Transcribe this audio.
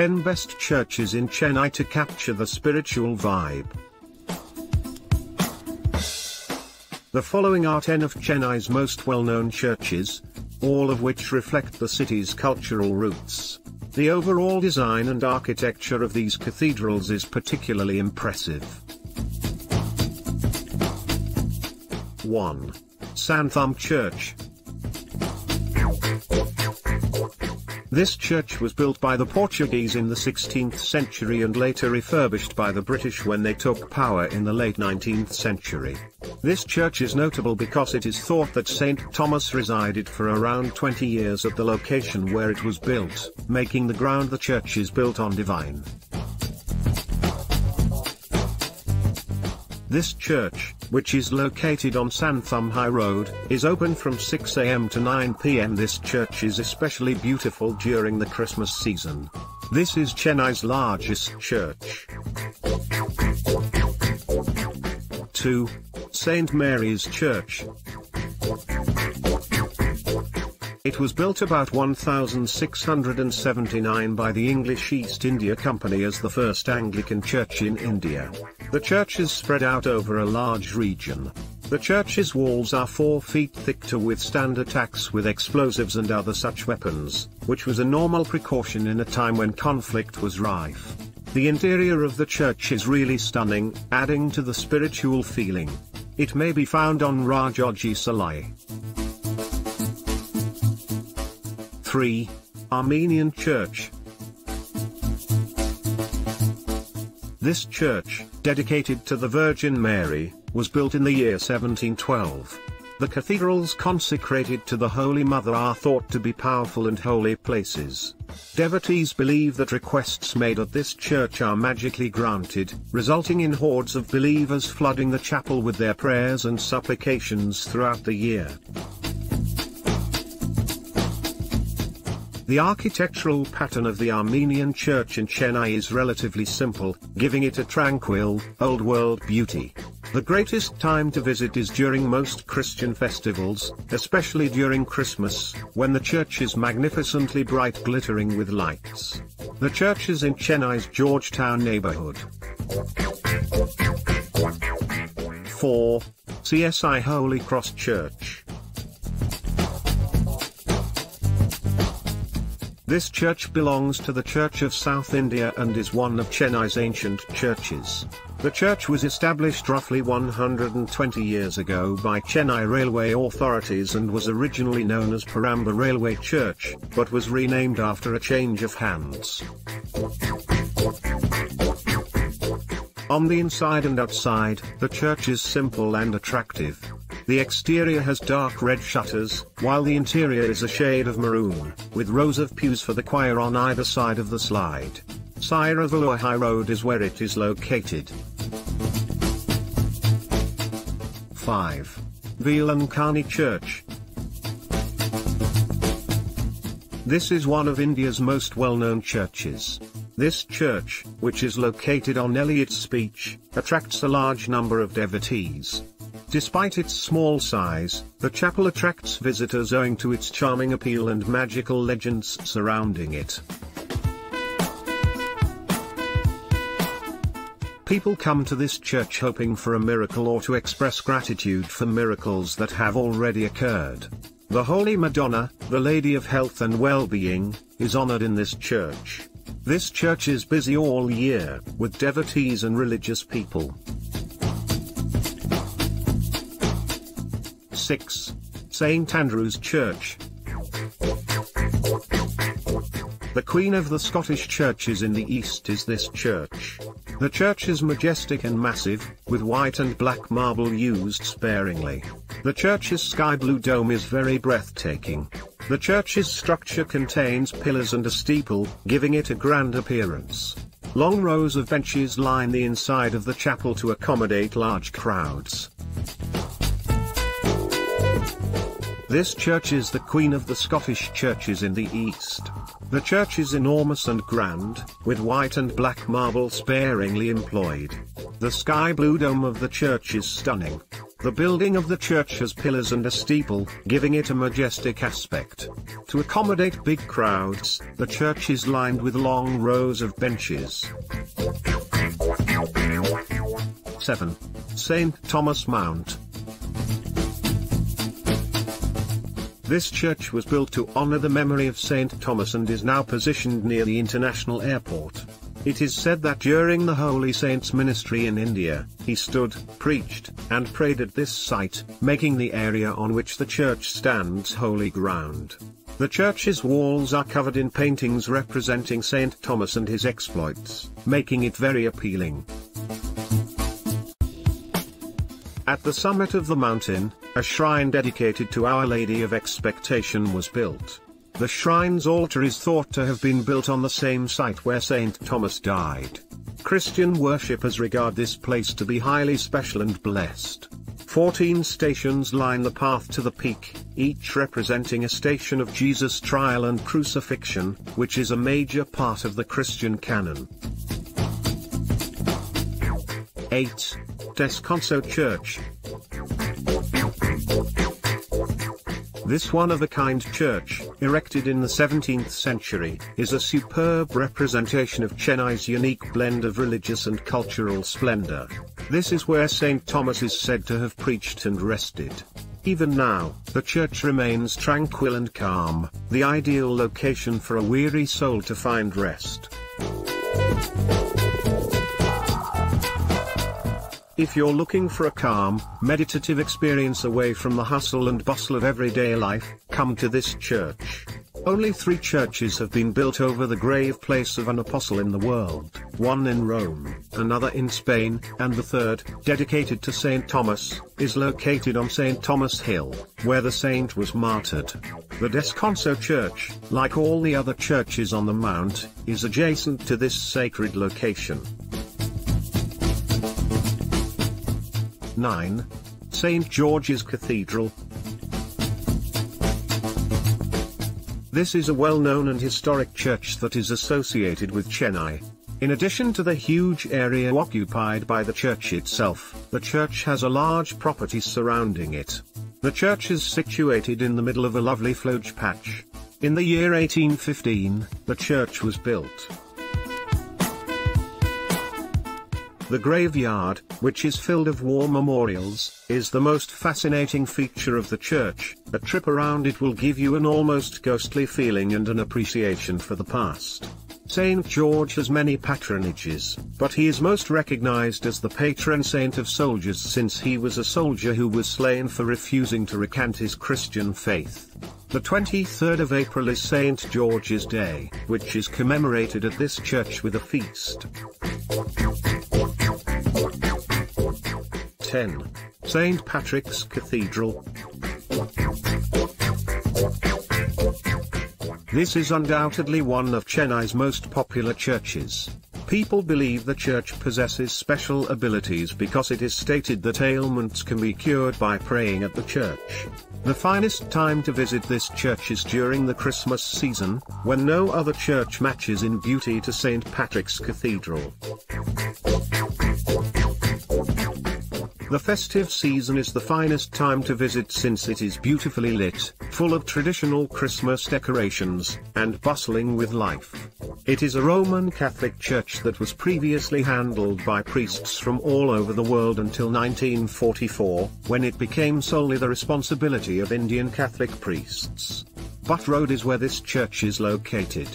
10 best churches in Chennai to capture the spiritual vibe. The following are 10 of Chennai's most well-known churches, all of which reflect the city's cultural roots. The overall design and architecture of these cathedrals is particularly impressive. 1. Santhum Church. This church was built by the Portuguese in the 16th century and later refurbished by the British when they took power in the late 19th century. This church is notable because it is thought that St. Thomas resided for around 20 years at the location where it was built, making the ground the church is built on divine. This church, which is located on Santhum High Road, is open from 6 a.m. to 9 p.m. This church is especially beautiful during the Christmas season. This is Chennai's largest church. 2. St. Mary's Church. It was built about 1679 by the English East India Company as the first Anglican church in India. The church is spread out over a large region. The church's walls are 4 feet thick to withstand attacks with explosives and other such weapons, which was a normal precaution in a time when conflict was rife. The interior of the church is really stunning, adding to the spiritual feeling. It may be found on Rajoji Salai. 3. Armenian Church. This church, dedicated to the Virgin Mary, was built in the year 1712. The cathedrals consecrated to the Holy Mother are thought to be powerful and holy places. Devotees believe that requests made at this church are magically granted, resulting in hordes of believers flooding the chapel with their prayers and supplications throughout the year. The architectural pattern of the Armenian Church in Chennai is relatively simple, giving it a tranquil, old-world beauty. The greatest time to visit is during most Christian festivals, especially during Christmas, when the church is magnificently bright, glittering with lights. The church is in Chennai's Georgetown neighborhood. 4. CSI Holy Cross Church. This church belongs to the Church of South India and is one of Chennai's ancient churches. The church was established roughly 120 years ago by Chennai Railway authorities and was originally known as Paramba Railway Church, but was renamed after a change of hands. On the inside and outside, the church is simple and attractive. The exterior has dark red shutters, while the interior is a shade of maroon, with rows of pews for the choir on either side of the slide. Siravalur High Road is where it is located. 5. Velankani Church. This is one of India's most well-known churches. This church, which is located on Eliot's Beach, attracts a large number of devotees. Despite its small size, the chapel attracts visitors owing to its charming appeal and magical legends surrounding it. People come to this church hoping for a miracle or to express gratitude for miracles that have already occurred. The Holy Madonna, the Lady of Health and Well-being, is honored in this church. This church is busy all year, with devotees and religious people. 6. St. Andrew's Church. The Queen of the Scottish churches in the East is this church. The church is majestic and massive, with white and black marble used sparingly. The church's sky blue dome is very breathtaking. The church's structure contains pillars and a steeple, giving it a grand appearance. Long rows of benches line the inside of the chapel to accommodate large crowds. This church is the Queen of the Scottish churches in the East. The church is enormous and grand, with white and black marble sparingly employed. The sky blue dome of the church is stunning. The building of the church has pillars and a steeple, giving it a majestic aspect. To accommodate big crowds, the church is lined with long rows of benches. 7. St. Thomas Mount. This church was built to honor the memory of St. Thomas and is now positioned near the international airport. It is said that during the Holy Saint's ministry in India, he stood, preached, and prayed at this site, making the area on which the church stands holy ground. The church's walls are covered in paintings representing St. Thomas and his exploits, making it very appealing. At the summit of the mountain, a shrine dedicated to Our Lady of Expectation was built. The shrine's altar is thought to have been built on the same site where St. Thomas died. Christian worshippers regard this place to be highly special and blessed. 14 stations line the path to the peak, each representing a station of Jesus' trial and crucifixion, which is a major part of the Christian canon. 8. Descanso Church. This one-of-a-kind church, erected in the 17th century, is a superb representation of Chennai's unique blend of religious and cultural splendor. This is where St. Thomas is said to have preached and rested. Even now, the church remains tranquil and calm, the ideal location for a weary soul to find rest. If you're looking for a calm, meditative experience away from the hustle and bustle of everyday life, come to this church. Only 3 churches have been built over the grave place of an apostle in the world, one in Rome, another in Spain, and the third, dedicated to St. Thomas, is located on St. Thomas Hill, where the saint was martyred. The Descanso Church, like all the other churches on the mount, is adjacent to this sacred location. 9. St. George's Cathedral. This is a well-known and historic church that is associated with Chennai. In addition to the huge area occupied by the church itself, the church has a large property surrounding it. The church is situated in the middle of a lovely floge patch. In the year 1815, the church was built. The graveyard, which is filled of war memorials, is the most fascinating feature of the church. A trip around it will give you an almost ghostly feeling and an appreciation for the past. St. George has many patronages, but he is most recognized as the patron saint of soldiers since he was a soldier who was slain for refusing to recant his Christian faith. The 23rd of April is St. George's Day, which is commemorated at this church with a feast. 10. St. Patrick's Cathedral. This is undoubtedly one of Chennai's most popular churches. People believe the church possesses special abilities because it is stated that ailments can be cured by praying at the church. The finest time to visit this church is during the Christmas season, when no other church matches in beauty to St. Patrick's Cathedral. The festive season is the finest time to visit since it is beautifully lit, full of traditional Christmas decorations, and bustling with life. It is a Roman Catholic church that was previously handled by priests from all over the world until 1944, when it became solely the responsibility of Indian Catholic priests. Butt Road is where this church is located.